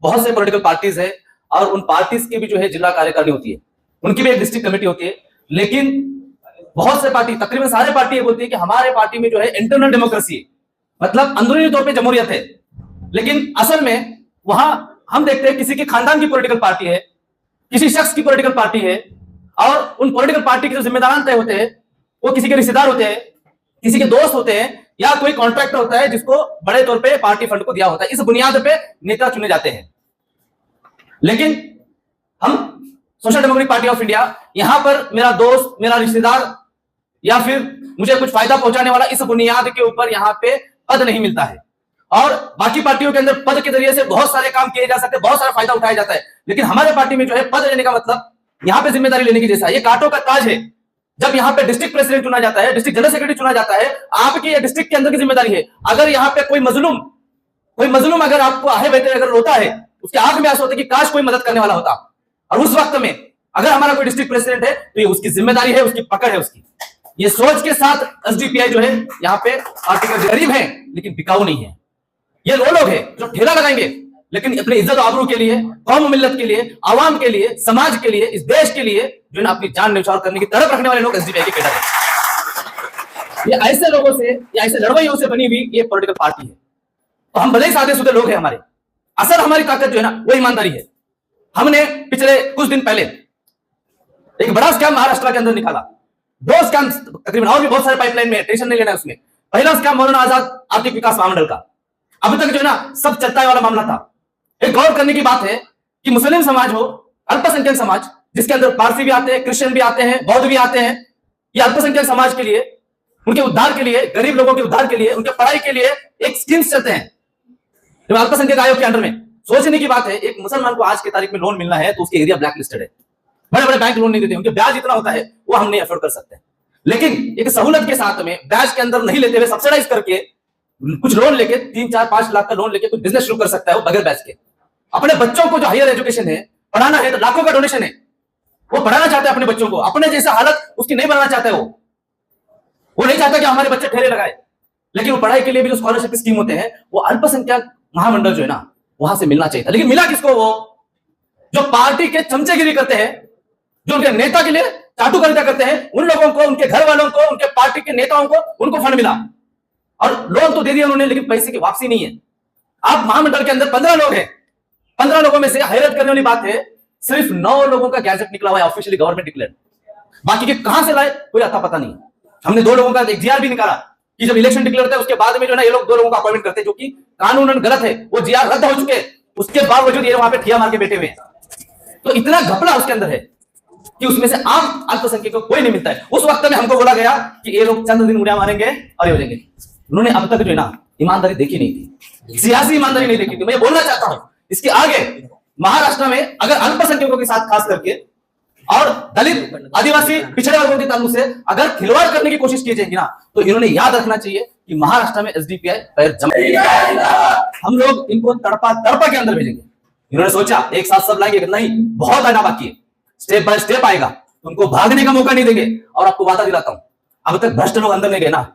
बहुत से political parties है और उन पार्टीज की भी जो है जिला कार्यकारिणी होती है, उनकी भी एक डिस्ट्रिक्ट कमेटी होती है। लेकिन बहुत से पार्टी, तकरीबन सारे पार्टी ये बोलती है कि हमारे पार्टी में जो है इंटरनल डेमोक्रेसी है, मतलब अंदरूनी तौर पे जमहूरियत है। लेकिन असल में वहां हम देखते हैं किसी के खानदान की पॉलिटिकल पार्टी है, किसी शख्स की पॉलिटिकल पार्टी है, और उन पॉलिटिकल पार्टी के जो जिम्मेदार तय होते हैं वो किसी के रिश्तेदार होते हैं, किसी के दोस्त होते हैं, या कोई कॉन्ट्रैक्टर होता है जिसको बड़े तौर पे पार्टी फंड को दिया होता है। इस बुनियाद पे नेता चुने जाते हैं। लेकिन हम social Democratic Party of India, यहां पर मेरा दोस्त, मेरा रिश्तेदार या फिर मुझे कुछ फायदा पहुंचाने वाला, इस बुनियाद के ऊपर यहां पे पद नहीं मिलता है। और बाकी पार्टियों के अंदर पद के जरिए से बहुत सारे काम किए जा सकते हैं, बहुत सारा फायदा उठाया जाता है। लेकिन हमारे पार्टी में जो है पद लेने का मतलब यहां पे जिम्मेदारी लेने की जैसा, ये कांटों का ताज है। जब यहाँ पे डिस्ट्रिक्ट प्रेसिडेंट चुना जाता है, डिस्ट्रिक्ट जनरल सेक्रेटरी चुना जाता है, आपकी ये डिस्ट्रिक्ट के अंदर की जिम्मेदारी है। अगर यहाँ पे कोई मजलूम अगर आपको आहे बहते अगर रोता है, उसके आंख में आंसू होते कि काश कोई मदद करने वाला होता, और उस वक्त में अगर हमारा कोई डिस्ट्रिक्ट प्रेसिडेंट है तो ये उसकी जिम्मेदारी है, उसकी पकड़ है उसकी। ये सोच के साथ एसडीपीआई जो है यहाँ पे पार्टी के गरीब है लेकिन बिकाऊ नहीं है। ये वो लोग हैं जो ठेला लगाएंगे लेकिन अपनी इज्जत आबरू के लिए, कौम मिल्लत के लिए, आवाम के लिए, समाज के लिए, इस देश के लिए जो है अपनी जान न्यौछावर करने की तड़प रखने वाले लोग एसडीपीआई के कैडर हैं। ये ऐसे लोगों से या ऐसे लड़वैयों से बनी हुई ये पॉलिटिकल पार्टी है। तो हम भले ही सादे सुधे लोग हैं, हमारे असल हमारी ताकत जो है ना वो ईमानदारी है। हमने पिछले कुछ दिन पहले एक बड़ा स्कैम महाराष्ट्र के अंदर निकाला, 2 स्कैम तकरीबन, और भी बहुत सारे पाइपलाइन में, टेंशन नहीं लेना है उसमें। पहला स्कैम मौलाना आजाद आर्थिक विकास महामंडल का, अब तक जो है ना सब चर्चा वाला मामला था। एक गौर करने की बात है कि मुस्लिम समाज हो, अल्पसंख्यक समाज, जिसके अंदर पारसी भी आते हैं, क्रिश्चियन भी आते हैं, बौद्ध भी आते हैं, ये अल्पसंख्यक समाज के लिए, उनके उद्धार के लिए, गरीब लोगों के उद्धार के लिए, उनके पढ़ाई के लिए एक स्कीम्स चलते हैं जो अल्पसंख्यक आयोग के अंडर में। सोचने की बात है, एक मुसलमान को आज की तारीख में लोन मिलना है तो उसके एरिया ब्लैक लिस्टेड है, बड़े बड़े बैंक लोन नहीं देते, उनके ब्याज इतना होता है वो हम नहीं अफोर्ड कर सकते। लेकिन एक सहूलत के साथ में ब्याज के अंदर नहीं लेते हुए सब्सिडाइज करके कुछ लोन लेके 3, 4, 5 लाख का लोन लेके कुछ बिजनेस शुरू कर सकता है वो बगैर ब्याज के। अपने बच्चों को जो हायर एजुकेशन है, पढ़ाना है, तो लाखों का डोनेशन है, वो पढ़ाना चाहते हैं अपने बच्चों को, अपने जैसा हालत उसकी नहीं बनाना चाहते। वो नहीं चाहता कि हमारे बच्चे ठहरे लगाए, लेकिन वो पढ़ाई के लिए भी जो स्कॉलरशिप स्कीम होते हैं वो अल्पसंख्यक महामंडल जो है ना वहां से मिलना चाहिए था। लेकिन मिला किसको? वो जो पार्टी के चमचेगिरी करते हैं, जो उनके नेता के लिए चाटुकारिता करते हैं, उन लोगों को, उनके घर वालों को, उनके पार्टी के नेताओं को, उनको फंड मिला और लोन तो दे दिया उन्होंने, लेकिन पैसे की वापसी नहीं है। आप महामंडल के अंदर 15 लोग हैं, 15 लोगों में से हैरत करने वाली बात है सिर्फ 9 लोगों का गैजेट निकला हुआ है, ऑफिशियली गवर्नमेंट डिक्लेयर्ड। बाकी के कहां से लाए कोई आता पता नहीं। हमने 2 लोगों का एक जीआर भी निकाला कि जब इलेक्शन डिक्लेयर होता है उसके बाद में जो है ये लोग 2 लोगों का अपॉइंटमेंट करते हैं, जो कि कानूनन गलत है। वो जीआर रद्द हो चुके, उसके बावजूद ये वहां पे ठिया मार के बैठे हुए हैं। तो इतना घपला उसके अंदर है कि उसमें से आम अल्पसंख्यक को कोई नहीं मिलता है। उस वक्त में हमको बोला गया कि ये लोग चंद दिन उड़िया मारेंगे और ये हो जाएंगे। उन्होंने अब तक जो है ना ईमानदारी देखी नहीं थी, सियासी ईमानदारी नहीं देखी थी। मैं बोलना चाहता हूं इसके आगे महाराष्ट्र में अगर अल्पसंख्यकों के साथ खास करके और दलित, आदिवासी, पिछड़े वर्गों के ताल्लुक से अगर खिलवाड़ करने की कोशिश की जाएगी ना, तो इन्होंने याद रखना चाहिए कि महाराष्ट्र में एसडीपीआई पैर जमा, हम लोग इनको तड़पा के अंदर भेजेंगे। इन्होंने सोचा एक साथ सब लाएंगे, नहीं, बहुत आना बाकी है, स्टेप बाय स्टेप आएगा, उनको भागने का मौका नहीं देंगे। और आपको वादा दिलाता हूं, अब तक भ्रष्ट लोग अंदर नहीं गए ना,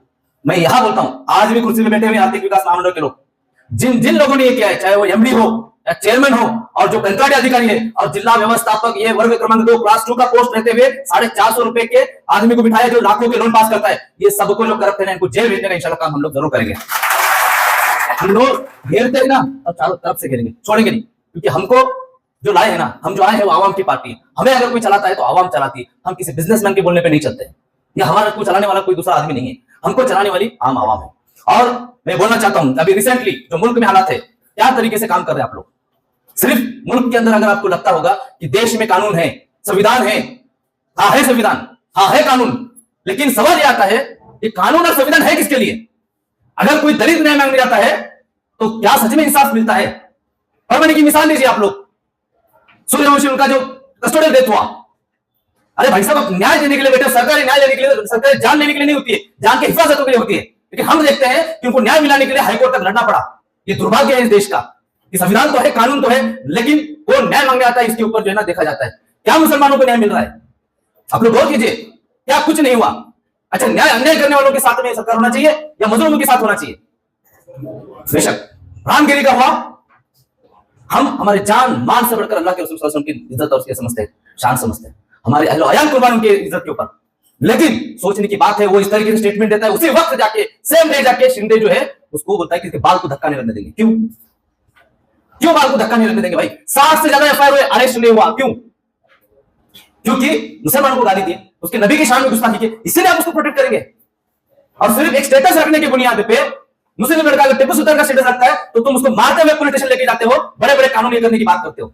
मैं यहां बोलता हूं, आज भी कुर्सी में बैठे हुए आर्थिक विकास महामंडल के लोग, जिन लोगों ने ये किया है, चाहे वो एमडी हो या चेयरमैन हो और जो कंत्राटी अधिकारी है और जिला व्यवस्थापक, ये वर्ग क्रमांक 2 क्लास 2 का पोस्ट रहते हुए 450 रुपए के आदमी को बिठाया जो लाखों के लोन पास करता है, ये सबको जो करप्ट है इनको जेल भेजने का इंशाल्लाह काम हम लोग जरूर करेंगे। हम लोग घेरते हैं ना और चारों तरफ से घेरेंगे, छोड़ेंगे नहीं, क्योंकि हमको जो लाए हैं ना, हम जो आए हैं वो आवाम की पार्टी है। हमें अगर कोई चलाता है तो आवाम चलाती है, हम किसी बिजनेसमैन के बोलने पे नहीं चलते, या हमारा कोई चलाने वाला कोई दूसरा आदमी नहीं है, हमको चलाने वाली आम आवाम है। और मैं बोलना चाहता हूं अभी रिसेंटली जो मुल्क में हालात है, क्या तरीके से काम कर रहे हैं आप लोग। सिर्फ मुल्क के अंदर अगर आपको लगता होगा कि देश में कानून है, संविधान है, हाँ है संविधान, हाँ है कानून, लेकिन सवाल यह आता है कि कानून और संविधान है किसके लिए। अगर कोई दलित न्याय मांगने जाता है तो क्या सच में इंसाफ मिलता है? परमानी की मिसाल लीजिए आप लोग, सूर्यवंशी उनका जो कस्टोडियल डेथ हुआ, अरे भाई साहब न्याय देने के लिए बैठे, सरकारी न्याय देने के लिए, सरकारी जान लेने के लिए नहीं होती है, जान के हिफाजतों के लिए होती है। लेकिन हम देखते हैं कि उनको न्याय मिलाने के लिए हाईकोर्ट तक लड़ना पड़ा। ये दुर्भाग्य है इस देश का कि संविधान तो है, कानून तो है, लेकिन वो न्याय मांगने आता है इसके ऊपर जो है ना देखा जाता है क्या मुसलमानों को न्याय मिल रहा है। आप लोग गौर कीजिए, क्या कुछ नहीं हुआ। अच्छा, न्याय अन्याय करने वालों के साथ में सरकार होना चाहिए या मजलूमों के साथ होना चाहिए? बेशक रामगिरी का हुआ, हम हमारे जान मान से बढ़कर अल्लाह के रसूल सल्लल्लाहु अलैहि वसल्लम की इज्जत और उसकी समझते हैं, शान समझते हैं, हमारे अहले अयान कुर्बान उनके इज्जत के ऊपर। लेकिन सोचने की बात है, वो इस तरीके से स्टेटमेंट देता है, उसी वक्त जाके सेम डे जाके शिंदे जो है उसको बोलता है कि इसके बाल को धक्का नहीं लगने देंगे। क्यों क्यों बाल को धक्का नहीं लगने देंगे भाई? 60 से ज्यादा एफआईआर हुए, अरेस्ट नहीं हुआ, क्यों? क्योंकि मुसलमानों को गाली दी, उसके नबी की शान में गुस्ताखी की, इसलिए आप उसको प्रोटेक्ट करेंगे। और सिर्फ एक स्टेटस रखने की बुनियाद पे मुस्लिम लड़का अगर टिप्पू सुल्तान का स्टेटस रखता है तो तुम उसको मारते हुए पुलिस स्टेशन लेके जाते हो, बड़े बड़े कानून ये करने की बात करते हो।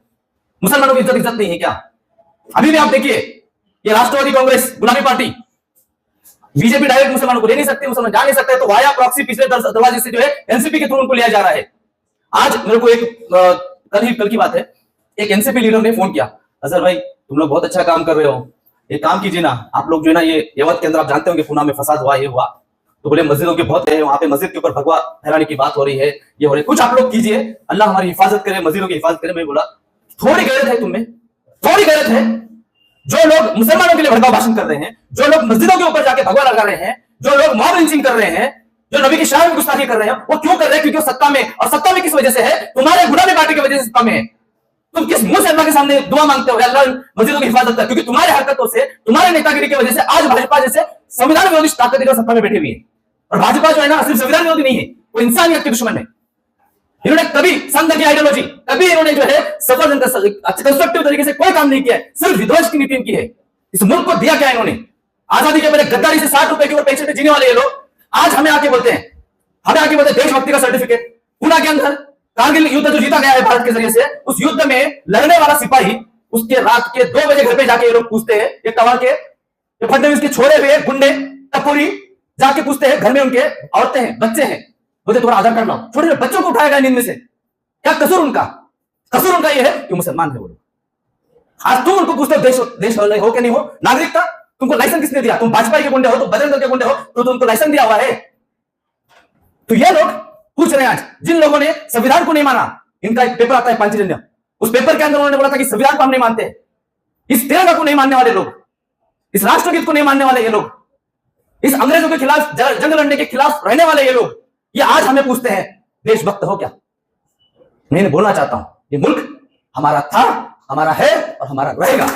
मुसलमानों की इज्जत नहीं है क्या? अभी भी आप देखिए, ये राष्ट्रवादी कांग्रेस गुलामी पार्टी, बीजेपी डायरेक्ट मुसलमानों को ले नहीं सकते, मुसलमान जा नहीं सकते, तो वाया प्रॉक्सी पिछले दरवाजे से जो है एनसीपी के थ्रू उनको लिया जा रहा है। आज मेरे को एक कल की बात है, एक एनसीपी लीडर ने फोन किया, अजहर भाई तुम लोग बहुत अच्छा काम कर रहे हो, एक काम कीजिए ना, आप लोग जो है ना ये यवत के अंदर आप जानते होंगे पुना में फसाद हुआ, ये हुआ, तो बोले मस्जिदों के बहुत है, वहां पे मस्जिद के ऊपर भगवा फहराने की बात हो रही है, ये हो रही है, कुछ आप लोग कीजिए, अल्लाह हमारी हिफाजत करे, मस्जिदों की हिफाजत करे। मैं बोला थोड़ी गलत है तुम में, थोड़ी गलत है। जो लोग मुसलमानों के लिए भड़काऊ भाषण कर रहे हैं, जो लोग मस्जिदों के ऊपर जाके भगवा लगा रहे हैं, जो लोग मॉब लिंचिंग कर रहे हैं, जो नबी की शान में गुस्ताखी कर रहे हैं, वो क्यों कर रहे हैं? क्योंकि वो सत्ता में, और सत्ता में किस वजह से है? तुम्हारे गुलामी पार्टी की वजह से सत्ता में है। तुम किस मुंह से अल्लाह के सामने दुआ मांगते हो, अल्लाह मस्जिदों की हिफाजत कर? क्योंकि तुम्हारे हरकतों से, तुम्हारे नेतागिरी की वजह से आज भाजपा जैसे संविधान विरोधी ताकतें सत्ता में बैठी हुई है। और भाजपा जो है ना सिर्फ संविधान विरोधी नहीं है, वो इंसानियत के दुश्मन है। इन्होंने कभी संघ की आइडियोलॉजी, कभी इन्होंने जो है सफल कंस्ट्रक्टिव तरीके से कोई काम नहीं किया है, सिर्फ विध्वंस की नीति इनकी है। इस मुल्क को दिया क्या इन्होंने? आजादी के पहले गद्दारी से 60 रुपए के ऊपर पेंशन पे जीने वाले ये लोग आज हमें आके बोलते हैं, देशभक्ति का सर्टिफिकेट। पुणे के अंदर कारगिल युद्ध जो जीता गया है भारत के जरिए से, उस युद्ध में लड़ने वाला सिपाही उसके रात के 2 बजे घर पे जाके ये लोग पूछते हैं, ये टवा के फडणवीस के छोड़े हुए गुंडे टपोरी जाके पूछते हैं, घर में उनके औरतें हैं, बच्चे हैं, बोलते तुम्हारा आधार कार्ड लाओ। छोटे छोटे बच्चों को उठाया गया नींद में से, क्या कसूर उनका? कसूर उनका यह है कि मुसलमान है वो लोग। आज तुम उनको पूछते हो देश हो क्या नहीं हो, नागरिकता, तुमको लाइसेंस किसने दिया? तुम भाजपा के गुंडे हो, तुम बजरंग दल के गुंडे हो, तो तुमको लाइसेंस दिया हुआ है? तो ये लोग पूछ रहे हैं आज, जिन लोगों ने संविधान को नहीं माना, इनका एक पेपर आता है पांचजन्य, उस पेपर के अंदर उन्होंने बोला था कि संविधान को हम नहीं मानते, इस तिरंगा को नहीं मानने वाले लोग, इस राष्ट्रगीत को नहीं मानने वाले ये लोग, इस अंग्रेजों के खिलाफ जंग लड़ने के खिलाफ रहने वाले ये लोग, ये आज हमें पूछते हैं देशभक्त हो क्या? मैं बोलना चाहता हूं, ये मुल्क हमारा था, हमारा है और हमारा रहेगा।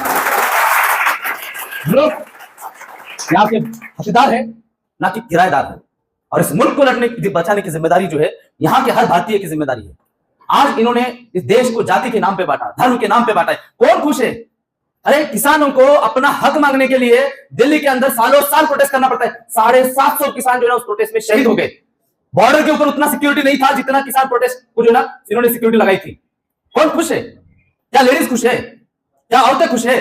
लोग यहाँ के हकदार है, ना कि किराएदार है, और इस मुल्क को लड़ने बचाने की जिम्मेदारी जो है यहाँ के हर भारतीय की जिम्मेदारी है। आज इन्होंने इस देश को जाति के नाम पे बांटा, धर्म के नाम पे बांटा है, कौन खुश है? अरे किसानों को अपना हक मांगने के लिए दिल्ली के अंदर सालों साल प्रोटेस्ट करना पड़ता है। 750 किसान जो है उस प्रोटेस्ट में शहीद हो गए। बॉर्डर के ऊपर उतना सिक्योरिटी नहीं था जितना किसान प्रोटेस्ट को जो ना इन्होंने सिक्योरिटी लगाई थी। कौन खुश है? क्या लेडीज खुश है? क्या औरतें खुश है?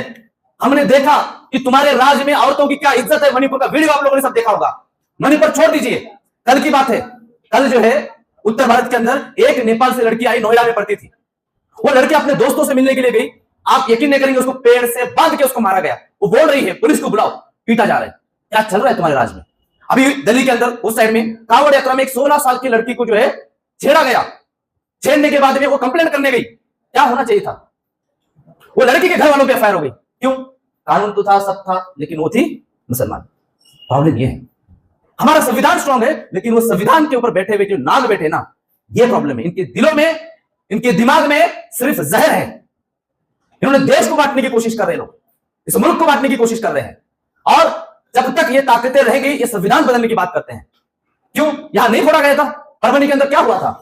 हमने देखा कि तुम्हारे राज्य में औरतों की क्या इज्जत है। मणिपुर का वीडियो आप लोगों ने सब देखा होगा। मणिपुर छोड़ दीजिए, कल की बात है, कल जो है उत्तर भारत के अंदर एक नेपाल से लड़की आई, नोएडा में पढ़ती थी। वो लड़की अपने दोस्तों से मिलने के लिए गई, आप यकीन नहीं करेंगे, उसको पेड़ से बांध के उसको मारा गया। वो बोल रही है पुलिस को बुलाओ, पीटा जा रहा है। क्या चल रहा है तुम्हारे राज्य में? अभी दिल्ली के अंदर उस साइड में कांवड़ यात्रा में एक 16 साल की लड़की को जो है छेड़ा गया। छेड़ने के बाद में वो कंप्लेंट करने गई। क्या होना चाहिए था? वो लड़की के घर वालों पे एफआईआर हो गई। क्यों? कानून तो था, सब था, लेकिन वो थी मुसलमान। प्रॉब्लम ये है, हमारा संविधान स्ट्रांग है, लेकिन वो संविधान के ऊपर बैठे हुए जो नाग बैठे ना, ये प्रॉब्लम है। इनके दिलों में, इनके दिमाग में सिर्फ जहर है। इन्होंने देश को बांटने की कोशिश कर रहे हैं, लोग इस मुल्क को बांटने की कोशिश कर रहे हैं। और जब तक ये ताकतें रहेंगी, ये संविधान बदलने की बात करते हैं। क्यों? यहां नहीं फोड़ा गया था? परभनी के अंदर क्या हुआ था?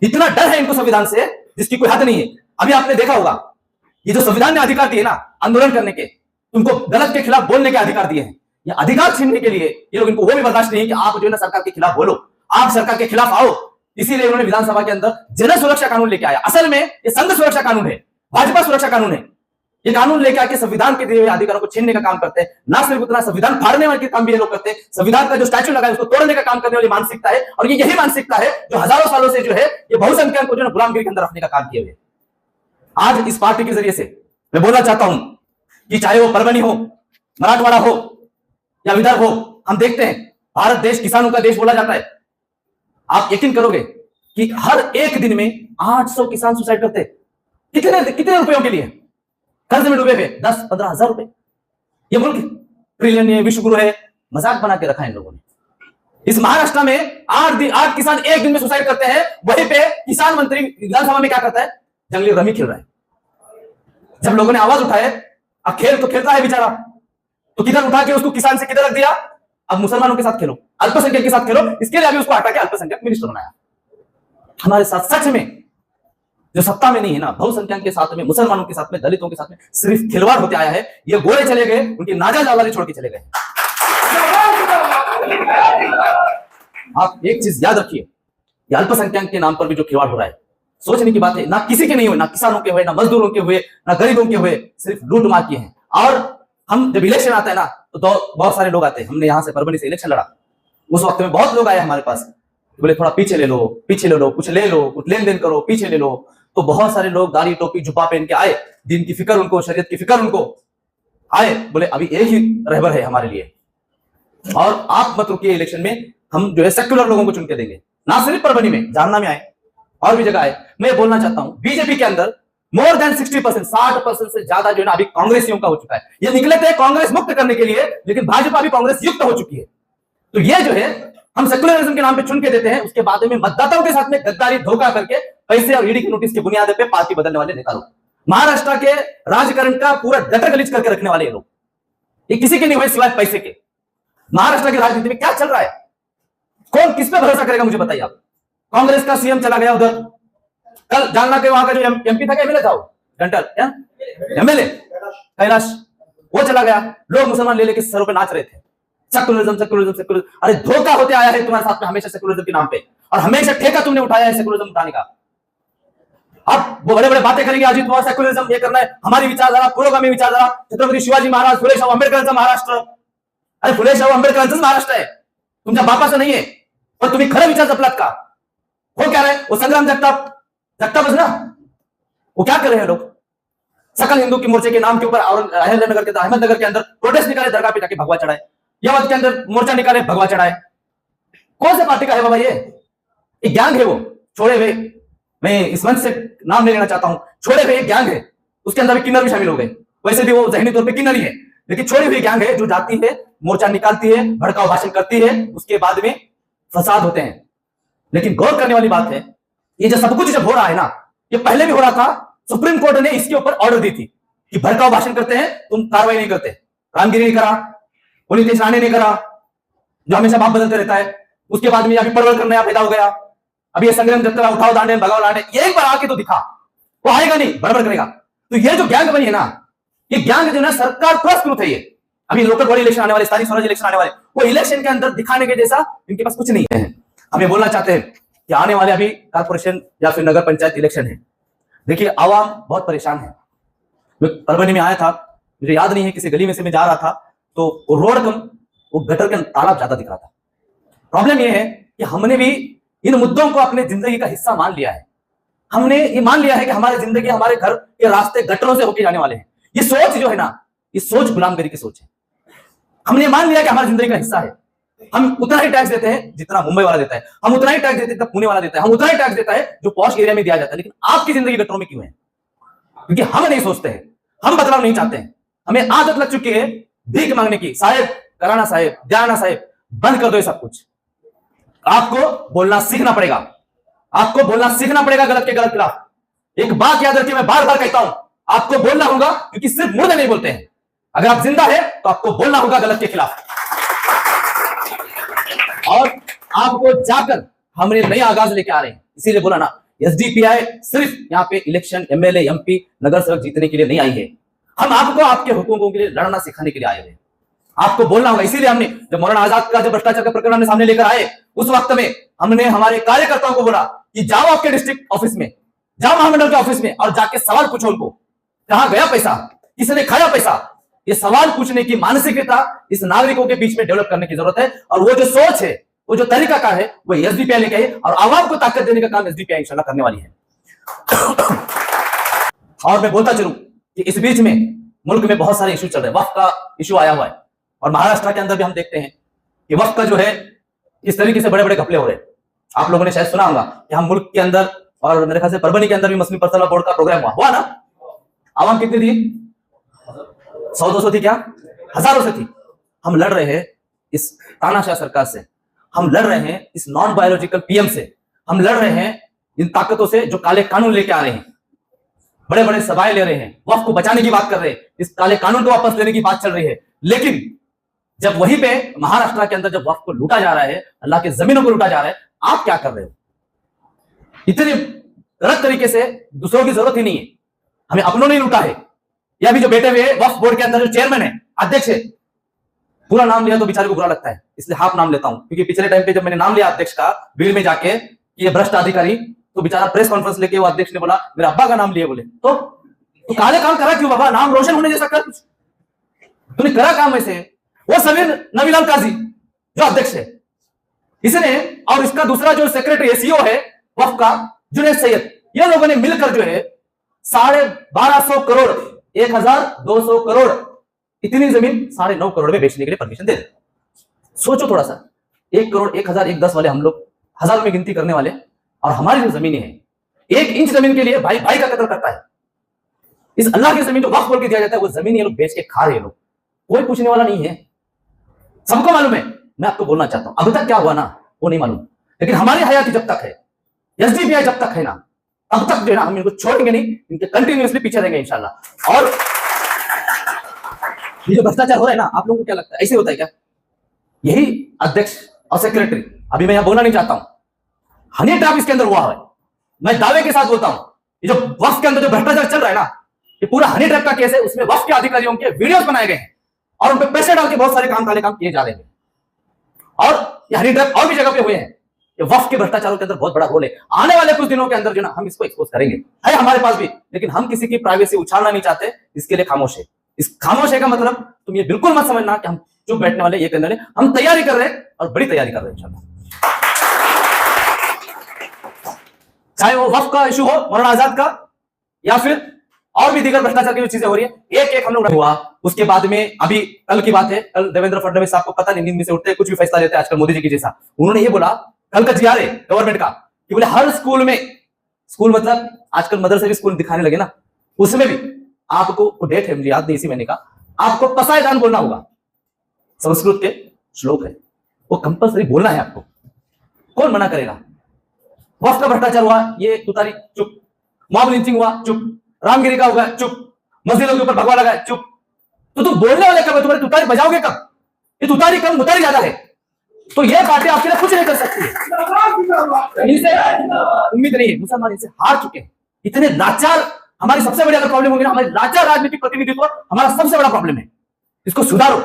इतना डर है इनको संविधान से जिसकी कोई हद नहीं है। अभी आपने देखा होगा, ये जो संविधान ने अधिकार दिए ना आंदोलन करने के, तुमको गलत के खिलाफ बोलने के अधिकार दिए हैं, ये अधिकार छीनने के लिए ये लोग, इनको वो भी बर्दाश्त नहीं है कि आप जो है ना सरकार के खिलाफ बोलो, आप सरकार के खिलाफ आओ। इसीलिए उन्होंने विधानसभा के अंदर जन सुरक्षा कानून लेके आया। असल में ये संघ सुरक्षा कानून है, भाजपा सुरक्षा कानून है। ये कानून लेके आके संविधान के दिए हुए अधिकारों को छीनने का काम करते हैं। ना सिर्फ उतना, संविधान फाड़ने वाले काम भी ये लोग करते हैं। संविधान का जो स्टैच्यू लगा है उसको तोड़ने का काम करने वाली मानसिकता है। और ये यही मानसिकता है जो हजारों सालों से जो है ये बहुसंख्यक को जो है गुलामगिरी के अंदर रखने का काम किए हुए। आज इस पार्टी के जरिए से मैं बोलना चाहता हूं कि चाहे वो परभनी हो, मराठवाड़ा हो या विदर्भ हो, हम देखते हैं भारत देश किसानों का देश बोला जाता है। आप यकीन करोगे कि हर एक दिन में 800 किसान सुसाइड करते। कितने रुपयों के लिए? कर्ज में डूबे हुए 10-15 हजार रुपए। ये मुल्क ट्रिलियन है, विश्वगुरु है, मजाक बना के रखा है इन लोगों ने। इस महाराष्ट्र में 8 किसान एक दिन में सुसाइड करते हैं। वहीं पे किसान मंत्री विधानसभा में क्या करता है? जंगली रमी खेल रहा है। जब लोगों ने आवाज उठाए, अब खेल तो खेलता है बेचारा, तो किधर उठा के उसको किसान से किधर रख दिया, अब मुसलमानों के साथ खेलो, अल्पसंख्यक के साथ खेलो, इसके लिए अभी उसको हटा के अल्पसंख्यक मिनिस्टर बनाया। हमारे साथ सच में जो सत्ता में नहीं है ना, बहुसंख्यक के साथ में, मुसलमानों के साथ में, दलितों के साथ में सिर्फ खिलवाड़ होते आया है। ये गोरे चले गए, उनकी नाजा जावाली छोड़ के चले गए। आप एक चीज याद रखिए, ये अल्पसंख्यक के नाम पर भी जो खिलवाड़ हो रहा है, सोचने की बात है, ना किसी के नहीं हुए, ना किसानों के हुए, ना मजदूरों के हुए, ना गरीबों के हुए, सिर्फ लूट मार किए हैं। और हम जब इलेक्शन आता है ना, तो बहुत सारे लोग आते हैं। हमने यहाँ से परभनी से इलेक्शन लड़ा, उस वक्त में बहुत लोग आए हमारे पास, बोले थोड़ा पीछे ले लो, पीछे ले लो, कुछ ले लो, कुछ लेन देन करो, पीछे ले लो। तो बहुत सारे लोग दाढ़ी टोपी जुब्बा पहन के आए, दीन की फिक्र उनको, शरीयत की फिक्र उनको, आए, बोले अभी एक ही रहबर है हमारे लिए, और आप मत रुकिए, इलेक्शन में हम जो है सेक्युलर लोगों को चुन के देंगे। ना सिर्फ परभनी में, जानना में आए, और भी जगह आए। मैं बोलना चाहता हूं, बीजेपी के अंदर मोर देन 60%, 60% से ज्यादा जो है ना अभी कांग्रेसियों का हो चुका है। ये निकले थे कांग्रेस मुक्त करने के लिए, लेकिन भाजपा भी कांग्रेस युक्त हो चुकी है। तो ये जो है हम सेक्युलरिज्म के नाम पे चुन के देते हैं, उसके बाद में मतदाताओं के साथ में गद्दारी, धोखा करके पैसे और ईडी की नोटिस की बुनियाद पे पार्टी बदलने वाले नेता लोग, महाराष्ट्र के राजकारण का पूरा गटर गलीच करके रखने वाले लोग, ये किसी के नहीं हुए सिवाय पैसे के। महाराष्ट्र की राजनीति में क्या चल रहा है, कौन किस पे भरोसा करेगा, मुझे बताइए आप। कांग्रेस का सीएम चला गया उधर, कल जालना के वहां का जो एमपी था, एमएलए था वो, घंटल एमएलए कैलाश, वो चला गया। लोग मुसलमान ले लेके सरों पे नाच रहे थे, सेकुलरिज्म सेकुलरिज्म सेकुलरिज्म। अरे धोखा होते आया है तुम्हारे साथ में हमेशा सेकुलरिज्म के नाम पे, और हमेशा ठेका तुमने उठाया है सेकुलरिज्म उठाने का। अब वो बड़े बड़े बातें करेंगे, अजीत पवार सेकुलरिज्म ये करना है, हमारी विचारधारा पुरोगामी विचारधारा, छत्रपति शिवाजी महाराज, फुले शाहू आंबेडकरांचा महाराष्ट्र। अरे फुले शाहू आंबेडकरांचाच महाराष्ट्र आहे, तुमच्या बापाचं नाहीये। पण तुम्ही खरं विचार जपलात का? हो क्या रहे वो संग्राम जगताप, जगताप ना, वो क्या कर रहे हैं लोग? सकल हिंदू की मोर्चे के नाम के ऊपर अहमदनगर के अंदर प्रोटेस्ट निकाले, दरगाह पे जाके भगवा चढ़ाए, यवत के अंदर मोर्चा निकाले, भगवा चढ़ाए। कौन से पार्टी का है बाबा ये? एक गैंग है वो, छोड़े हुए, मैं इस मंच से नाम नहीं लेना चाहता हूं, छोड़े हुए एक गैंग है, उसके अंदर भी किन्नर भी शामिल हो गए। वैसे भी वो जहनी तौर पे किन्नर ही है, लेकिन छोड़ी हुई गैंग है जो जाती है, मोर्चा निकालती है, भड़काऊ भाषण करती है, उसके बाद में फसाद होते हैं। लेकिन गौर करने वाली बात है, ये जो सब कुछ जब हो रहा है ना, ये पहले भी हो रहा था। सुप्रीम कोर्ट ने इसके ऊपर ऑर्डर दी थी कि भड़काऊ भाषण करते हैं तुम कार्रवाई नहीं करते। रामगिरी नहीं करा, पुनीत राणे ने करा, जो हमेशा बाप बदलते रहता है। उसके बाद में अभी परवल नया पैदा हो गया, अभी ये संग्राम जत्रा, उठाओ दांडे भगाओ लांडे, ये एक बार आके तो दिखा, वो आएगा नहीं, बड़बड़ करेगा। तो ये जो गैंग बनी है ना, ये गैंग जो ना सरकार पुरस्कृत है। ये अभी लोकल बॉडी इलेक्शन आने वाले, स्थानीय स्वराज इलेक्शन आने वाले, वो इलेक्शन के अंदर दिखाने के जैसा इनके पास कुछ नहीं है। हम ये बोलना चाहते हैं कि आने वाले अभी कारपोरेशन या फिर नगर पंचायत इलेक्शन है। देखिए आवाम बहुत परेशान है। मैं परभनी में आया था, मुझे याद नहीं है, किसी गली में से मैं जा रहा था, तो वो रोड कम, वो गटर के तालाब ज्यादा दिख रहा था। प्रॉब्लम ये है कि हमने भी इन मुद्दों को अपने जिंदगी का हिस्सा मान लिया है। हमने ये मान लिया है कि हमारी जिंदगी, हमारे घर के रास्ते गटरों से होके जाने वाले हैं। ये सोच जो है ना, ये सोच गुलामगिरी की सोच है। हमने मान लिया कि हमारी जिंदगी का हिस्सा है। हम उतना ही टैक्स देते हैं जितना मुंबई वाला देता है, हम उतना ही टैक्स देते हैं जितना पुणे वाला देता है, हम उतना ही टैक्स देता है जो पॉश एरिया में दिया जाता है। लेकिन आपकी जिंदगी गटरों में क्यों है? क्योंकि हम नहीं सोचते हैं, हम बदलाव नहीं चाहते हैं। हमें आदत लग चुकी है भीख मांगने की। साहेब कराना, साहेब जाना, साहेब बंद कर दो ये सब कुछ। आपको बोलना सीखना पड़ेगा, आपको बोलना सीखना पड़ेगा गलत के गलत खिलाफ। एक बात याद रखिए, मैं बार बार कहता हूं, आपको बोलना होगा, क्योंकि सिर्फ मुर्दे नहीं बोलते हैं। अगर आप जिंदा है तो आपको बोलना होगा गलत के खिलाफ। और आपको जाकर हमने नया आगाज लेके आ रहे हैं, इसीलिए बोला ना, एसडीपीआई सिर्फ यहाँ पे इलेक्शन, एमएलए, एमपी, नगर सेवक जीतने के लिए नहीं आई है। हम आपको आपके हुकूकों के लिए लड़ना सिखाने के लिए आए हुए। आपको बोलना होगा। इसीलिए हमने जब मौलाना आजाद का जब भ्रष्टाचार का प्रकरण हमने सामने लेकर आए, उस वक्त में हमने हमारे कार्यकर्ताओं को बोला कि जाओ आपके डिस्ट्रिक्ट ऑफिस में, जाओ महामंडल के ऑफिस में, और जाके सवाल पूछो उनको, कहां गया पैसा, किसने खाया पैसा। ये सवाल पूछने की मानसिकता इस नागरिकों के बीच में डेवलप करने की जरूरत है। और वो जो सोच है, वो जो तरीका कार है, वो एसडीपीआई लेके आई, और आवाम को ताकत देने का काम एसडीपीआई इंशाल्लाह करने वाली है। और मैं बोलता चलूं कि इस बीच में मुल्क में बहुत सारे इशू चल रहे हैं। वक्फ का इशू आया हुआ है, और महाराष्ट्र के अंदर भी हम देखते हैं कि वक्फ का जो है इस तरीके से बड़े बड़े घपले हो रहे हैं। आप लोगों ने शायद सुना होगा कि हम मुल्क के अंदर, और मेरे ख्याल से परभनी के अंदर भी मुस्लिम पर्सनल बोर्ड का प्रोग्राम हुआ ना। आवाम कितनी थी? 100-200 थी क्या? हजारों से थी। हम लड़ रहे हैं इस तानाशाह सरकार से, हम लड़ रहे हैं इस नॉन बायोलॉजिकल पीएम से, हम लड़ रहे हैं इन ताकतों से जो काले कानून लेके आ रहे हैं। बड़े बड़े सभाएं ले रहे हैं, वक्फ को बचाने की बात कर रहे हैं, इस काले कानून को वापस लेने की बात चल रही है, लेकिन जब वहीं पे महाराष्ट्र के अंदर जब वक्फ को लूटा जा रहा है, अल्लाह की जमीनों को लूटा जा रहा है, आप क्या कर रहे हो? इतने गलत तरीके से दूसरों की जरूरत ही नहीं है, हमें अपनों ने लूटा है। या अभी जो बैठे हुए वक्फ बोर्ड के अंदर जो चेयरमैन है, अध्यक्ष है, पूरा नाम लिया तो बेचारे को बुरा लगता है, इसलिए हाफ नाम लेता हूं, क्योंकि पिछले टाइम पे जब मैंने नाम लिया अध्यक्ष का भीड़ में जाके ये भ्रष्ट अधिकारी, तो बेचारा प्रेस कॉन्फ्रेंस लेके वो अध्यक्ष ने बोला मेरे अब्बा का नाम लिए, बोले तो काले काम करा क्यों बाबा, नाम रोशन होने जैसा कर कुछ, तूने करा काम ऐसे। वो समीर नवीलाल काजी जो अध्यक्ष है, इसने और इसका दूसरा जो सेक्रेटरी सीईओ है वक्फ का जुनैद सैयद, ये लोगों ने मिलकर जो है 1250 करोड़ 1200 करोड़ इतनी जमीन 9.5 करोड़ में बेचने के लिए परमिशन दे दे। सोचो थोड़ा सा, 1 करोड़ 1000 110 वाले हम लोग हजारों में गिनती करने वाले, और हमारी जो जमीनें हैं 1 इंच जमीन के लिए भाई भाई का कत्ल करता है। इस अल्लाह की जमीन जो वक्फ बोल के दिया जाता है, वो जमीन ये लोग बेच के खा रहे हैं लोग, कोई पूछने वाला नहीं है, सबको मालूम है। मैं आपको बोलना चाहता हूं, अब तक क्या हुआ ना वो नहीं मालूम, लेकिन हमारी हयाती जब तक है, एसडीपीआई जब तक है ना, तब तक जो है ना हम इनको छोड़ेंगे नहीं, इनके कंटिन्यूअसली पीछे रहेंगे इंशाल्लाह। और ये जो भ्रष्टाचार हो रहा है ना, आप लोगों को क्या लगता है ऐसे होता है क्या? यही अध्यक्ष और सेक्रेटरी, अभी मैं यहां बोलना नहीं चाहता हूं, हनी ट्रैप इसके अंदर हुआ है, मैं दावे के साथ बोलता हूं, ये जो वक्फ के अंदर जो भ्रष्टाचार चल रहा है ना, ये पूरा हनी ट्रैप का केस है, उसमें वक्फ के अधिकारियों के वीडियोस बनाए गए हैं और उन पर पैसे डाल के बहुत सारे काम काले काम किए जा रहे हैं, और ये हनी ट्रैप और भी जगह पे हुए हैं। ये वक्फ के भ्रष्टाचारों के अंदर बहुत बड़ा रोल है। आने वाले कुछ दिनों के अंदर जो ना हम इसको एक्सपोज करेंगे, है हमारे पास भी, लेकिन हम किसी की प्राइवेसी उछालना नहीं चाहते, इसके लिए खामोश है। इस खामोश है का मतलब तुम ये बिल्कुल मत समझना कि हम चुप बैठने वाले, ये करने वाले, हम तैयारी कर रहे हैं और बड़ी तैयारी कर रहे हैं इंशाल्लाह। चाहे वो वक्फ का इशू हो मौलाना आजाद का, या फिर और भी दीगर भ्रष्टाचार की जो चीजें हो रही है, एक एक हम लोग हुआ। उसके बाद में अभी कल की बात है, कल देवेंद्र फडणवीस साहब को पता नहीं नींद में से उठते कुछ भी फैसला लेते हैं आजकल मोदी जी की जैसा, उन्होंने ये बोला कल का जीआर है गवर्नमेंट का कि बोले हर स्कूल में, स्कूल मतलब आजकल मदरसे भी स्कूल दिखाने लगे ना, उसमें भी आपको डेट है मुझे याद नहीं इसी महीने का, आपको पसायदान बोलना होगा। संस्कृत के श्लोक है, वो कंपल्सरी बोलना है आपको, कौन मना करेगा? वक्फ का भ्रष्टाचार हुआ, ये तुतारी चुप, मॉब लिंचिंग हुआ चुप, रामगिरी का होगा चुप, मस्जिदों के ऊपर भगवा लगा चुप, तो तुम बोलने वाले कब है? तुम्हारी तुतारी बजाओगे कब? ये तुतारी कम मुतारी ज्यादा है, तो ये पार्टी आपके लिए कुछ नहीं कर सकती है। इनसे उम्मीद नहीं है, मुसलमान इनसे हार चुके हैं। इतने लाचार, हमारी सबसे बड़ी अगर प्रॉब्लम होगी ना, हमारी लाचार राजनीतिक प्रतिनिधित्व हमारा सबसे बड़ा प्रॉब्लम है। इसको सुधारो,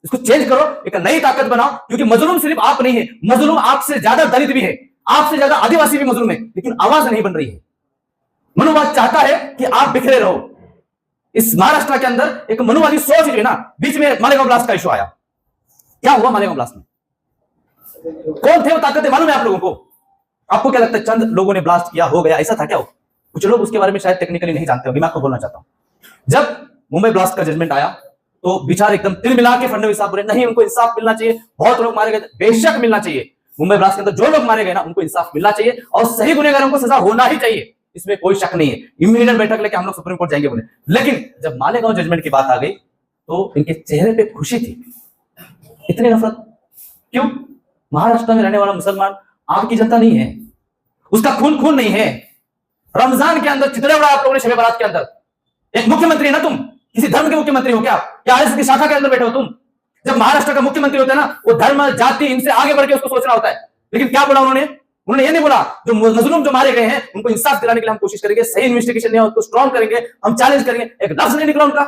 इसको चेंज करो, एक नई ताकत बनाओ, क्योंकि मजलूम सिर्फ आप नहीं है, मजलूम आपसे ज्यादा दलित भी है, आपसे ज्यादा आदिवासी भी मजलूम है, लेकिन आवाज नहीं बन रही है। मनुवाद चाहता है कि आप बिखरे रहो। इस महाराष्ट्र के अंदर एक मनुवादी सोच जो है ना, बीच में मालेगांव ब्लास्ट का इशू आया, क्या हुआ मालेगांव ब्लास्ट में? कौन थे वो ताकतें मालूम है आप लोगों को? आपको क्या लगता है चंद लोगों ने ब्लास्ट किया हो गया, ऐसा था क्या? कुछ लोग उसके बारे में शायद टेक्निकली नहीं जानते होंगे, मैं आपको बोलना चाहता हूं। जब मुंबई ब्लास्ट का जजमेंट आया तो बिचारे एकदम तिल मिला के फडणवीस साहब बोले नहीं, उनको इंसाफ मिलना चाहिए, बहुत लोग मारे गए, बेशक मिलना चाहिए। मुंबई ब्लास्ट के अंदर जो लोग मारे गए ना, उनको इंसाफ मिलना चाहिए और सही गुनहगारों को सजा होना ही चाहिए, इसमें कोई शक नहीं है। इमीडिएट बैठक लेके हम लोग सुप्रीम कोर्ट जाएंगे बोले, लेकिन जब मालेगांव जजमेंट की बात आ गई तो इनके चेहरे पे खुशी थी। इतनी नफरत क्यों? महाराष्ट्र में रहने वाला मुसलमान आपकी जनता नहीं है, उसका खून खून नहीं है। रमजान के अंदर चितड़े उड़ा आप लोगों ने शबे बारात के अंदर, एक मुख्यमंत्री है ना तुम, किसी धर्म के मुख्यमंत्री हो क्या? आरएसएस की शाखा के अंदर बैठे हो तुम? जब महाराष्ट्र का मुख्यमंत्री होता है ना, वो धर्म जाति इनसे आगे बढ़ के उसको सोचना होता है। लेकिन क्या बोला उन्होंने? उन्होंने ये नहीं बोला जो मजलूम जो मारे गए हैं उनको इंसाफ दिलाने के लिए हम कोशिश करेंगे, सही इन्वेस्टिगेशन नहीं उसको स्ट्रॉन्ग करेंगे, हम चैलेंज करेंगे। एक लफ्ज नहीं निकला उनका,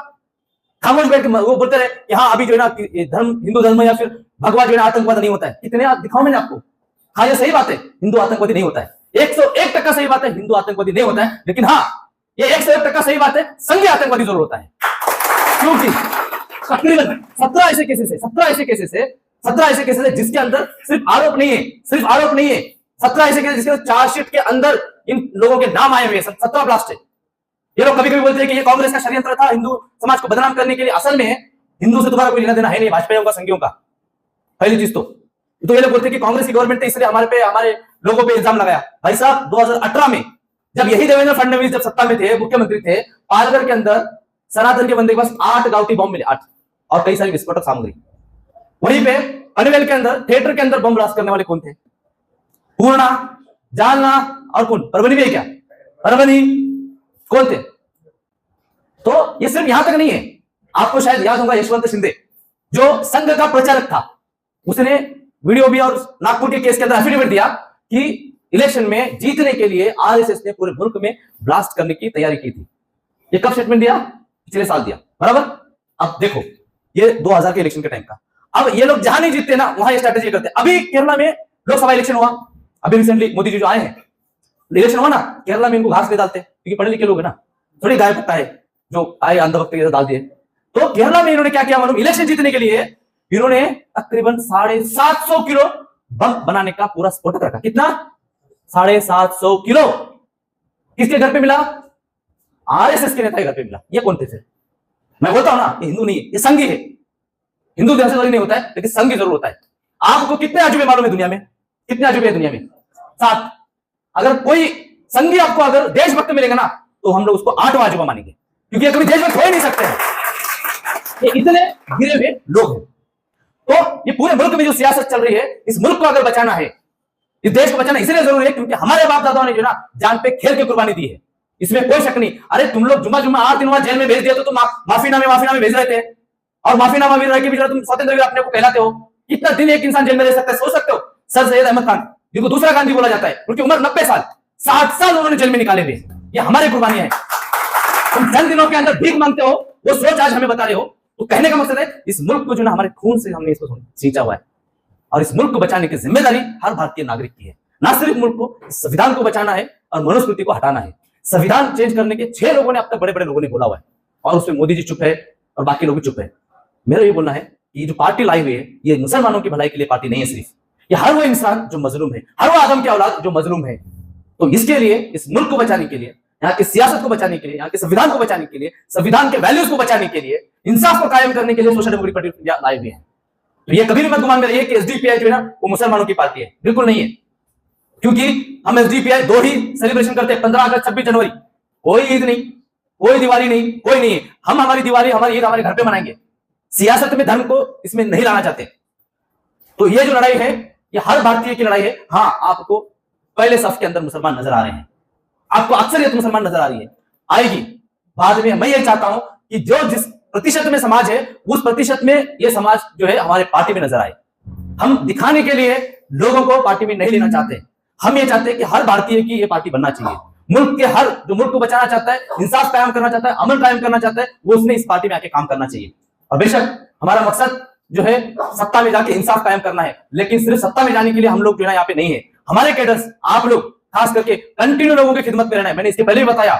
खामोश बैठ के वो बोलते रहे कि हाँ अभी जो है ना धर्म, हिंदू धर्म या फिर भगवा जो है आतंकवाद नहीं होता है। कितने दिखाओ मैंने आपको, हाँ ये सही बात है, हिंदू आतंकवादी नहीं होता है, 101% सही बात है, हिंदू आतंकवादी नहीं होता है। लेकिन हाँ ये 101% सही बात है, संघीय आतंकवादी जरूर होता है, क्योंकि तकरीबन 17 ऐसे केसेस है, 17 ऐसे केसेस है जिसके अंदर सिर्फ आरोप नहीं है, 17 ऐसे केसेस जिसके चार्जशीट के अंदर इन लोगों के नाम आए हुए हैं। 17 ब्लास्ट है। ये लोग कभी कभी बोलते हैं कि ये कांग्रेस का षड्यंत्र था हिंदू समाज को बदनाम करने के लिए, असल में हिंदू से तुम्हारा कोई लेना देना है नहीं, भाजपाइयों का, संघियों का। पहली चीज तो ये लोग बोलते हैं कि कांग्रेस की गवर्नमेंट ने इसलिए हमारे लोगों पे इल्जाम लगाया। भाई साहब 2018 में जब यही देवेंद्र फडणवीस जब सत्ता में थे, मुख्यमंत्री थे, पालघर के अंदर सनातन के बंदे के पास 8 गावठी बॉम्ब मिले, 8 और कई सारी विस्फोटक सामग्री। वहीं पे पनवेल के अंदर थिएटर के अंदर बम ब्लास्ट करने वाले कौन थे? पूर्णा, जालना और कौन? परभनी में क्या? परभनी कौन थे? ये सिर्फ यहां तक नहीं है, आपको शायद याद होगा यशवंत शिंदे जो संघ का प्रचारक था, उसने वीडियो भी और नागपुर के केस के अंदर एफिडेविट दिया कि इलेक्शन में जीतने के लिए आरएसएस ने पूरे मुल्क में ब्लास्ट करने की तैयारी की थी। ये कब स्टेटमेंट दिया? पिछले साल दिया, बराबर। अब देखो ये 2000 के इलेक्शन के टाइम का। अब ये लोग जहां नहीं जीतते ना वहां ये स्ट्रेटेजी करते। अभी केरला में लोकसभा इलेक्शन हुआ, अभी रिसेंटली मोदी जी जो आए हैं, इलेक्शन हुआ ना, केरला में इनको घास नहीं डालते क्योंकि पढ़े लिखे लोग है ना, थोड़ी गाय पत्ता है जो आए अंधभक्त के डाल दिए। तो केरला में इन्होंने क्या किया मालूम? इलेक्शन जीतने के लिए इन्होंने तकरीबन 750 किलो बम बनाने का पूरा स्फोटक रखा। कितना? 750 किलो। किसके घर पे मिला? आरएसएस के नेता के घर पे मिला। ये कौन थे फिर? मैं बोलता हूं ना, ये हिंदू नहीं है, ये संघी है। हिंदू दहशतवादी नहीं होता है, लेकिन संघी जरूर होता है। आपको कितने अजूबे मालूम है दुनिया में? कितने अजूबे है दुनिया में? 7। अगर कोई संघी आपको अगर देशभक्त मिलेगा ना, तो हम लोग उसको 8वां अजूबा मानेंगे, क्योंकि ये कभी देशभक्त हो ही नहीं सकते हैं। ये इतने गिरे हुए लोग हैं। तो ये पूरे मुल्क में जो सियासत चल रही है, इस मुल्क को अगर बचाना है, इस देश को बचाना इसलिए जरूरी है क्योंकि हमारे बाप दादाओं ने जो ना जान पे खेल के कुर्बानी दी है, इसमें कोई शक नहीं। अरे तुम लोग जुम्मा 8 दिन बाद जेल में भेज दिया तो तुम माफीनामे भेज रहे थे, और माफीनामा भी रह के भी तुम स्वतंत्र भी अपने को कहलाते हो। कितना दिन एक इंसान जेल में रह सकता है, सोच सकते हो? सर सैयद अहमद खान, जिनको दूसरा गांधी बोला जाता है, उनकी उम्र 90 साल, 60 साल उन्होंने जेल में निकाले थे। ये हमारी कुर्बानी है। तुम चंद दिनों के अंदर भीख मांगते हो, वो सोच आज हमें बता रहे हो। तो कहने का मकसद है, इस मुल्क को जो ना हमारे खून से हमने इसको सींचा हुआ है, और इस मुल्क को बचाने की जिम्मेदारी हर भारतीय नागरिक की है। ना सिर्फ मुल्क को, संविधान को बचाना है और मनुस्मृति को हटाना है। संविधान चेंज करने के 6 लोगों ने अब तक बड़े बड़े लोगों ने बोला हुआ है, और उसमें मोदी जी चुप है और बाकी लोग भी चुप है। मेरा ये बोलना है कि जो पार्टी लाई हुई है, ये मुसलमानों की भलाई के लिए पार्टी नहीं है सिर्फ, ये हर वो इंसान जो मजलूम है, हर वो आदम की औलाद जो मजलूम है। तो इसके लिए, इस मुल्क को बचाने के लिए, यहाँ की सियासत को बचाने के लिए, यहाँ के संविधान को बचाने के लिए, संविधान के वैल्यूज को बचाने के लिए, इंसाफ को कायम करने के लिए सोशल डेमोक्रेटिक पार्टी ऑफ इंडिया लाई हुई है। तो ये कभी भी मत गुमान में रहिए कि एसडीपीआई जो है ना वो मुसलमानों की पार्टी है, बिल्कुल नहीं है। क्योंकि हम एसडीपीआई 2 ही सेलिब्रेशन करते हैं, 15 अगस्त, 26 जनवरी। कोई ईद नहीं, कोई दिवाली नहीं, कोई नहीं है। हम हमारी दिवाली, हमारी ईद हमारे घर पे मनाएंगे। सियासत में धर्म को इसमें नहीं लाना चाहते। तो ये जो लड़ाई है, ये हर भारतीय की लड़ाई है। हाँ, आपको पहले सफ के अंदर मुसलमान नजर आ रहे हैं, आपको अक्सरियत मुसलमान नजर आ रही है, आएगी बाद में। मैं ये चाहता हूं कि जो जिस प्रतिशत में समाज है, उस प्रतिशत में ये समाज जो है हमारे पार्टी में नजर आए। हम दिखाने के लिए लोगों को पार्टी में नहीं लेना चाहते। हम ये चाहते हैं कि हर भारतीय की ये पार्टी बनना चाहिए। मुल्क के हर जो मुल्क को बचाना चाहता है, इंसाफ कायम करना चाहता है, अमन कायम करना चाहता है, वो उसने इस पार्टी में आके काम करना चाहिए। और बेशक हमारा मकसद जो है सत्ता में जाके इंसाफ कायम करना है, लेकिन सिर्फ सत्ता में जाने के लिए हम लोग जो है यहाँ पे नहीं है। हमारे कैडर्स, आप लोग खास करके कंटिन्यू लोगों की खिदमत में रहना है। मैंने इसके पहले भी बताया,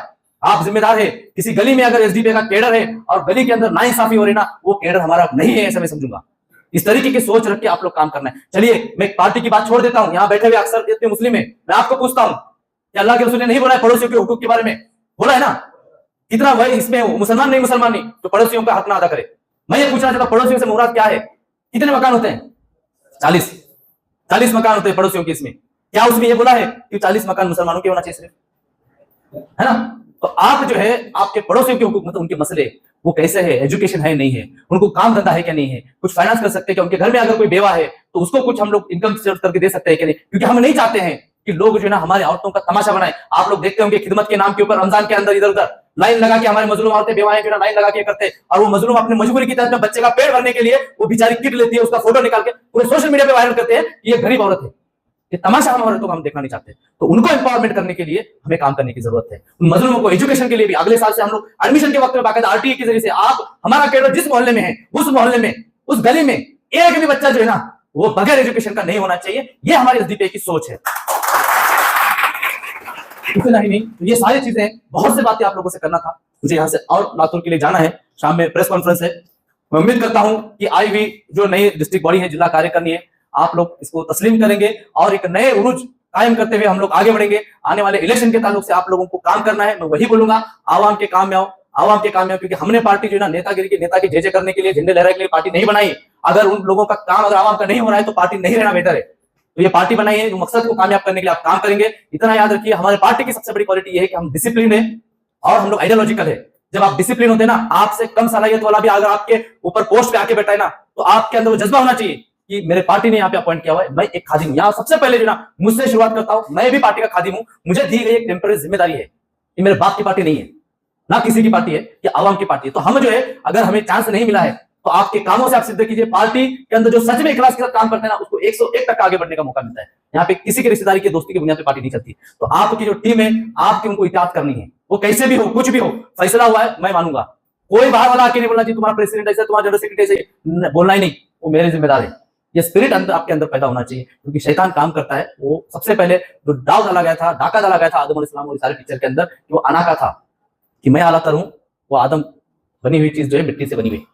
आप जिम्मेदार है। किसी गली में अगर एसडीपी का कैडर है और गली के अंदर नाइंसाफी हो रही ना, वो कैडर हमारा नहीं है, ऐसा मैं समझूंगा। इस तरीके की सोच रख के आप लोग काम करना है। चलिए, मैं पार्टी की बात छोड़ देता हूं। यहाँ बैठे हुए अक्सर इतने मुस्लिम है, मैं आपको पूछता हूं कि अल्लाह के रसूल ने नहीं बोला है पड़ोसियों के हुकूक के बारे में? बोला है ना? कितना भाई इसमें मुसलमान नहीं मुसलमान नहीं तो पड़ोसियों का हक ना अदा करे। मैं ये पूछना चाहता हूं, पड़ोसियों से मुराद क्या है? कितने मकान होते हैं? 40 मकान होते हैं पड़ोसियों के। इसमें क्या उसमें ये बोला है कि 40 मकान मुसलमानों के होना चाहिए सिर्फ, है ना? तो आप जो है आपके पड़ोसियों के हुकूक, मतलब उनके मसले वो कैसे है, एजुकेशन है नहीं है, उनको काम धंधा है क्या नहीं है, कुछ फाइनेंस कर सकते हैं क्या, उनके घर में अगर कोई बेवा है तो उसको कुछ हम लोग इनकम करके दे सकते हैं क्या नहीं, क्योंकि हम नहीं चाहते हैं कि लोग जो है ना हमारी औरतों का तमाशा बनाए। आप लोग देखते होंगे खिदमत के नाम के ऊपर रमजान के अंदर इधर उधर लाइन लगा के हमारे मजलूम औरतें बेवाएं जो है लाइन लगा के करते हैं, और वो मजलूम अपनी मजबूरी की तहत में बच्चे का पेट भरने के लिए वो बेचारी किट लेती है, उसका फोटो निकाल के पूरे सोशल मीडिया पे वायरल करते हैं कि ये गरीब औरत है। ये तमाशा हम औरतों को हम देखना नहीं चाहते। तो उनको एम्पावरमेंट करने के लिए हमें काम करने की जरूरत है। उन मजलूमों को एजुकेशन के लिए भी अगले साल से हम लोग एडमिशन के वक्त में बाकायदा आरटीए के जरिए से, आप हमारा कैडर जिस मोहल्ले में है, उस मोहल्ले में, उस गली में एक भी बच्चा जो है ना वो बगैर एजुकेशन का नहीं होना चाहिए। ये हमारी एसडीपीआई की सोच है। इतना ही नहीं, तो ये सारी चीजें, बहुत से बातें आप लोगों से करना था। मुझे यहाँ से और लातूर के लिए जाना है, शाम में प्रेस कॉन्फ्रेंस है। मैं उम्मीद करता हूं कि आई हुई जो नई डिस्ट्रिक्ट बॉडी है, जिला कार्यकारिणी है, आप लोग इसको तस्लीम करेंगे और एक नए उरूज कायम करते हुए हम लोग आगे बढ़ेंगे। आने वाले इलेक्शन के ताल्लुक से आप लोगों को काम करना है। मैं वही बोलूंगा, आवाम के काम में आओ, आवाम के काम में आओ, क्योंकि हमने पार्टी जो है ना नेतागिरी के नेता की जय जय करने के लिए, झंडे लहराने के लिए पार्टी नहीं बनाई। अगर उन लोगों का काम अगर आवाम का नहीं हो रहा है तो पार्टी नहीं रहना बेहतर है। तो ये पार्टी बनाई है, मकसद को कामयाब करने के लिए आप काम करेंगे। इतना याद रखिए, हमारे पार्टी की सबसे बड़ी क्वालिटी ये है कि हम डिसिप्लिन है और हम लोग आइडियोलॉजिकल है। जब आप डिसिप्लिन होते हैं ना, आपसे कम सलाहियत वाला भी अगर आपके ऊपर पोस्ट पे आके बैठा है ना, तो आपके अंदर वो जज्बा होना चाहिए कि मेरे पार्टी ने यहाँ पे अपॉइंट किया हुआ है, मैं एक खादिम हूं। यहाँ सबसे पहले जो ना मुझसे शुरुआत करता हूं, मैं भी पार्टी का खादिम हूं। मुझे दी गई एक टेम्पररी जिम्मेदारी है, ये मेरे बाप की पार्टी नहीं है, ना किसी की पार्टी है, ये आवाम की पार्टी है। तो हम जो है, अगर हमें चांस नहीं मिला है तो आपके कामों से आप सिद्ध कीजिए, पार्टी के अंदर जो सच में इखलास के साथ काम करते हैं ना, उसको 101% आगे बढ़ने का मौका मिलता है। यहाँ पे किसी की रिश्तेदारी की दोस्ती की बुनियाद पर पार्टी नहीं चलती। तो आपकी जो टीम है, आपकी उनको इत्याद करनी है, वो कैसे भी हो, कुछ भी हो, फैसला हुआ है, मैं मानूंगा। कोई बाहर वाला आके नहीं बोलना चाहिए तुम्हारा प्रेसिडेंट ऐसा, तुम्हारा जनरल सेक्रेटरी ऐसे, बोलना ही नहीं, वो मेरे जिम्मेदार है। ये स्पिरिट अंदर आपके अंदर पैदा होना चाहिए, क्योंकि शैतान काम करता है। वो सबसे पहले जो डाव डाला गया था, डाका डाला गया था आदम अलैहिस्सलाम और सारे पिक्चर के अंदर, कि वो अना का था कि मैं आला तर हूं, वो आदम बनी हुई चीज जो है मिट्टी से बनी हुई।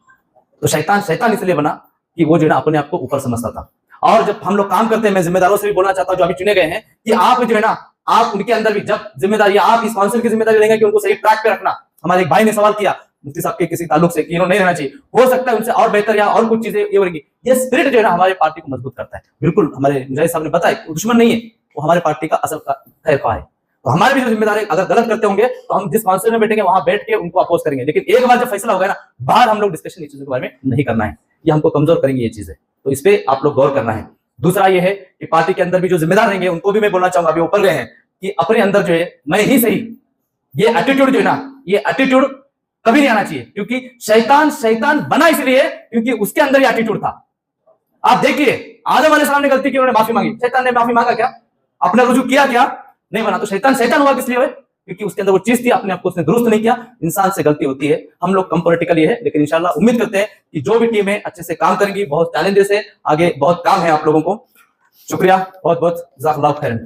तो शैतान इसलिए बना कि वो जो है ना अपने आप को ऊपर समझता था। और जब हम लोग काम करते हैं, मैं जिम्मेदारों से भी बोलना चाहता हूं जो अभी चुने गए हैं, कि आप जो है ना, आप उनके अंदर भी जब जिम्मेदारी, आप इस काउंसिल की जिम्मेदारी लेंगे कि उनको सही ट्रैक पे रखना। हमारे एक भाई ने सवाल किया मुफ्ती साहब के किसी ताल्लुक से कि इन्होंने नहीं रहना चाहिए, हो सकता है उनसे और बेहतर या और कुछ चीजें ये होंगी। ये स्पिरिट जो है ना हमारे पार्टी को मजबूत करता है। बिल्कुल हमारे मुजाहिद साहब ने बताया, दुश्मन नहीं है, वो हमारे पार्टी का असल खैरख्वाह है। तो हमारे भी जो जिम्मेदारी, अगर गलत करते होंगे तो हम जिस काउंसिल में बैठेंगे वहां बैठ के उनको अपोज करेंगे, लेकिन एक बार जब फैसला हो गया ना, बाहर हम लोग डिस्कशन इस चीजों के बारे में नहीं करना है, ये हमको कमजोर करेंगे ये चीजें। तो इस पे आप लोग गौर करना है। दूसरा ये है कि पार्टी के अंदर भी जो जिम्मेदार रहेंगे उनको भी मैं बोलना चाहूंगा, अभी ऊपर गए हैं, कि अपने अंदर जो है मैं ही सही, ये एटीट्यूड जो है ना, ये एटीट्यूड कभी नहीं आना चाहिए। क्योंकि शैतान बना इसलिए क्योंकि उसके अंदर ये एटीट्यूड था। आप देखिए आदम अलैहिस्सलाम ने गलती की, उन्होंने माफी मांगी, शैतान ने माफी मांगा क्या? अपना रुजू किया क्या? नहीं बना। तो शैतान हुआ किस लिए? क्योंकि उसके अंदर वो चीज थी, अपने आप को उसने दुरुस्त नहीं किया। इंसान से गलती होती है, हम लोग कम पॉलिटिकल ये है, लेकिन इंशाल्लाह उम्मीद करते हैं कि जो भी टीम है अच्छे से काम करेंगी। बहुत चैलेंजेस है, आगे बहुत काम है आप लोगों को। शुक्रिया, बहुत बहुत जज़ाकल्लाहु खैरन।